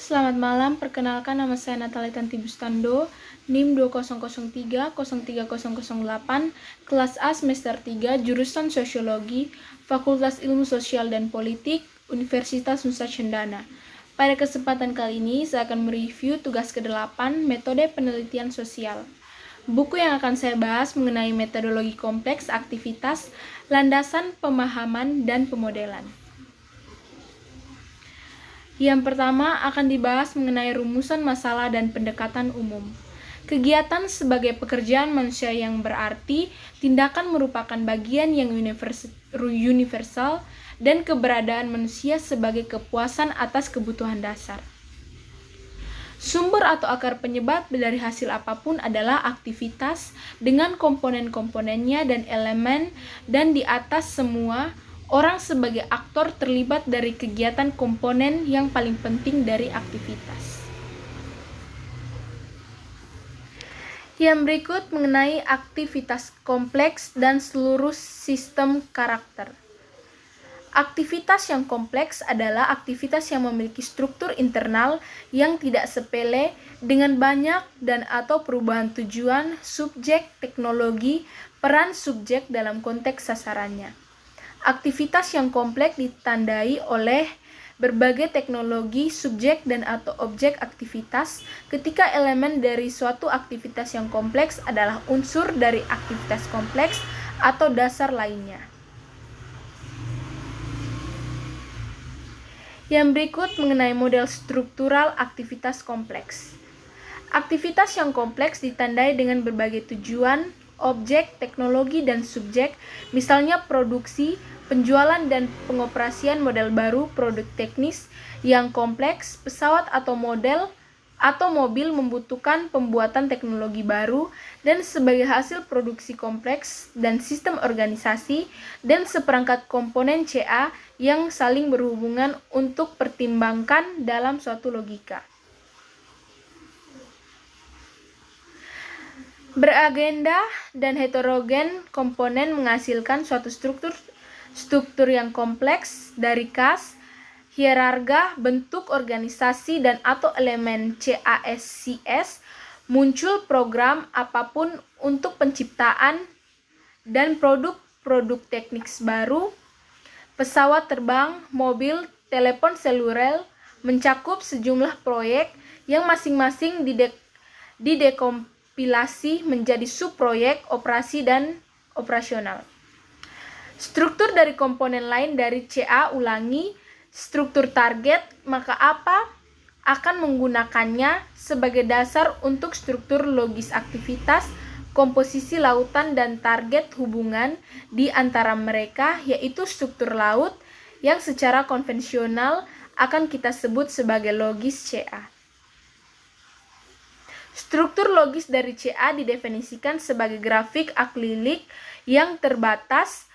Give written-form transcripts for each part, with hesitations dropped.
Selamat malam, perkenalkan nama saya Natalia Tanti Bustando, NIM 2003-03008, kelas A semester 3, jurusan Sosiologi, Fakultas Ilmu Sosial dan Politik, Universitas Nusa Cendana. Pada kesempatan kali ini, saya akan mereview tugas ke-8, metode penelitian sosial. Buku yang akan saya bahas mengenai metodologi kompleks aktivitas, landasan pemahaman, dan pemodelan. Yang pertama akan dibahas mengenai rumusan masalah dan pendekatan umum. Kegiatan sebagai pekerjaan manusia yang berarti, tindakan merupakan bagian yang universal dan keberadaan manusia sebagai kepuasan atas kebutuhan dasar. Sumber atau akar penyebab dari hasil apapun adalah aktivitas dengan komponen-komponennya dan elemen, dan di atas semua, orang sebagai aktor terlibat dari kegiatan komponen yang paling penting dari aktivitas. Yang berikut mengenai aktivitas kompleks dan seluruh sistem karakter. Aktivitas yang kompleks adalah aktivitas yang memiliki struktur internal yang tidak sepele dengan banyak dan atau perubahan tujuan, subjek, teknologi, peran subjek dalam konteks sasarannya. Aktivitas yang kompleks ditandai oleh berbagai teknologi, subjek, dan atau objek aktivitas ketika elemen dari suatu aktivitas yang kompleks adalah unsur dari aktivitas kompleks atau dasar lainnya. Yang berikut mengenai model struktural aktivitas kompleks. Aktivitas yang kompleks ditandai dengan berbagai tujuan, objek, teknologi, dan subjek, misalnya produksi, penjualan dan pengoperasian model baru produk teknis yang kompleks, pesawat atau model atau mobil membutuhkan pembuatan teknologi baru, dan sebagai hasil produksi kompleks dan sistem organisasi dan seperangkat komponen CA yang saling berhubungan untuk pertimbangkan dalam suatu logika. Beragenda dan heterogen komponen menghasilkan suatu struktur yang kompleks dari kas, hierarga, bentuk organisasi dan atau elemen CASCS, muncul program apapun untuk penciptaan dan produk-produk teknik baru, pesawat terbang, mobil, telepon seluler, mencakup sejumlah proyek yang masing-masing didekompilasi menjadi subproyek, operasi, dan operasional. Struktur dari komponen lain dari CA ulangi, struktur target, maka apa akan menggunakannya sebagai dasar untuk struktur logis aktivitas, komposisi lautan dan target hubungan di antara mereka, yaitu struktur laut yang secara konvensional akan kita sebut sebagai logis CA. Struktur logis dari CA didefinisikan sebagai grafik akrilik yang terbatas,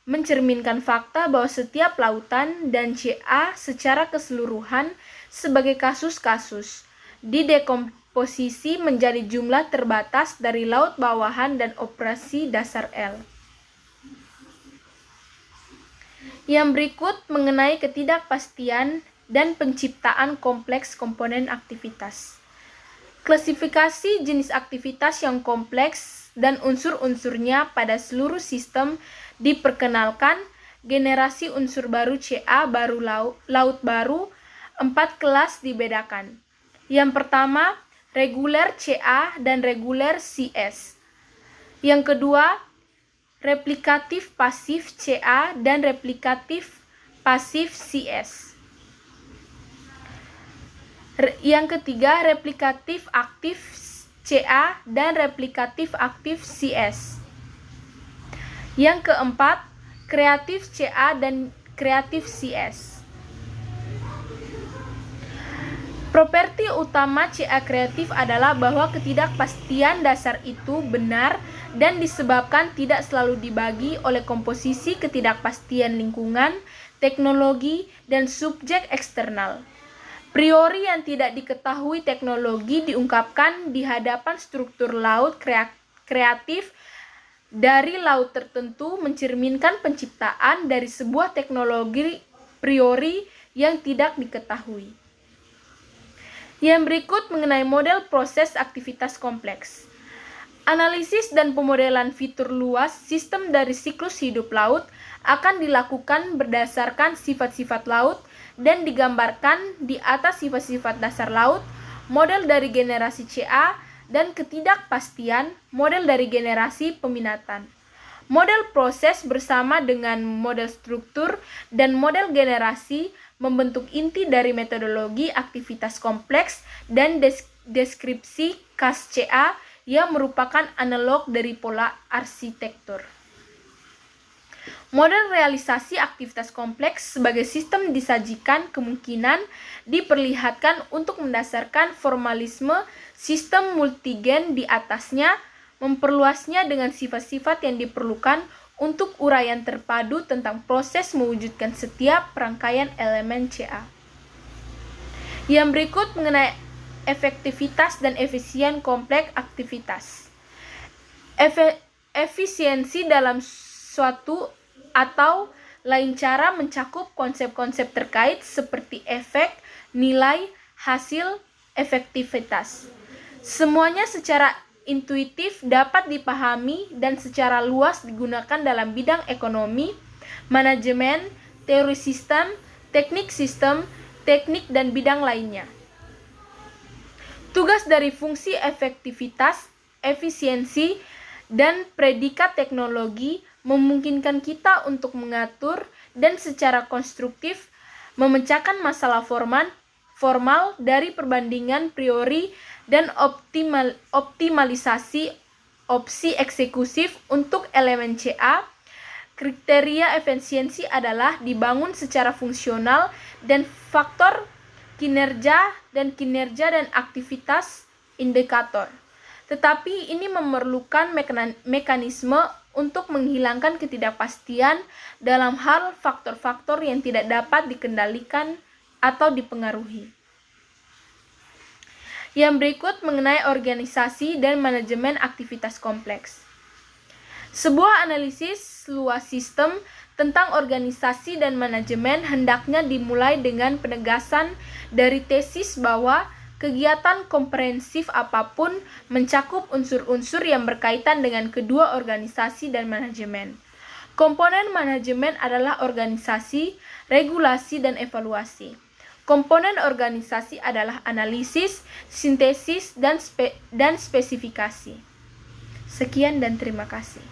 mencerminkan fakta bahwa setiap lautan dan CA secara keseluruhan sebagai kasus-kasus didekomposisi menjadi jumlah terbatas dari laut bawahan dan operasi dasar L. Yang berikut mengenai ketidakpastian dan penciptaan kompleks komponen aktivitas. Klasifikasi jenis aktivitas yang kompleks dan unsur-unsurnya pada seluruh sistem diperkenalkan. Generasi unsur baru CA baru laut baru, 4 kelas dibedakan. Yang pertama, reguler CA dan reguler CS. Yang kedua, replikatif pasif CA dan replikatif pasif CS. Yang ketiga, replikatif aktif CA dan replikatif aktif CS. Yang keempat, kreatif CA dan kreatif CS. Properti utama CA kreatif adalah bahwa ketidakpastian dasar itu benar dan disebabkan tidak selalu dibagi oleh komposisi ketidakpastian lingkungan, teknologi, dan subjek eksternal. Priori yang tidak diketahui teknologi diungkapkan di hadapan struktur laut kreatif dari laut tertentu, mencerminkan penciptaan dari sebuah teknologi priori yang tidak diketahui. Yang berikut mengenai model proses aktivitas kompleks. Analisis dan pemodelan fitur luas sistem dari siklus hidup laut akan dilakukan berdasarkan sifat-sifat laut dan digambarkan di atas sifat-sifat dasar laut, model dari generasi CA, dan ketidakpastian model dari generasi peminatan. Model proses bersama dengan model struktur dan model generasi membentuk inti dari metodologi aktivitas kompleks dan deskripsi KAS CA yang merupakan analog dari pola arsitektur. Model realisasi aktivitas kompleks sebagai sistem disajikan kemungkinan diperlihatkan untuk mendasarkan formalisme sistem multigen di atasnya, memperluasnya dengan sifat-sifat yang diperlukan untuk uraian terpadu tentang proses mewujudkan setiap rangkaian elemen CA. Yang berikut mengenai efektivitas dan efisien kompleks aktivitas. Efisiensi dalam suatu atau lain cara mencakup konsep-konsep terkait seperti efek, nilai, hasil, efektivitas. Semuanya secara intuitif dapat dipahami dan secara luas digunakan dalam bidang ekonomi, manajemen, teori sistem, teknik dan bidang lainnya. Tugas dari fungsi efektivitas, efisiensi, dan predikat teknologi memungkinkan kita untuk mengatur dan secara konstruktif memecahkan masalah formal dari perbandingan priori dan optimalisasi opsi eksekutif untuk elemen CA. Kriteria efisiensi adalah dibangun secara fungsional dan faktor kinerja dan aktivitas indikator. Tetapi ini memerlukan mekanisme untuk menghilangkan ketidakpastian dalam hal faktor-faktor yang tidak dapat dikendalikan atau dipengaruhi. Yang berikut mengenai organisasi dan manajemen aktivitas kompleks. Sebuah analisis luas sistem tentang organisasi dan manajemen hendaknya dimulai dengan penegasan dari tesis bahwa kegiatan komprehensif apapun mencakup unsur-unsur yang berkaitan dengan kedua organisasi dan manajemen. Komponen manajemen adalah organisasi, regulasi, dan evaluasi. Komponen organisasi adalah analisis, sintesis, dan spesifikasi. Sekian dan terima kasih.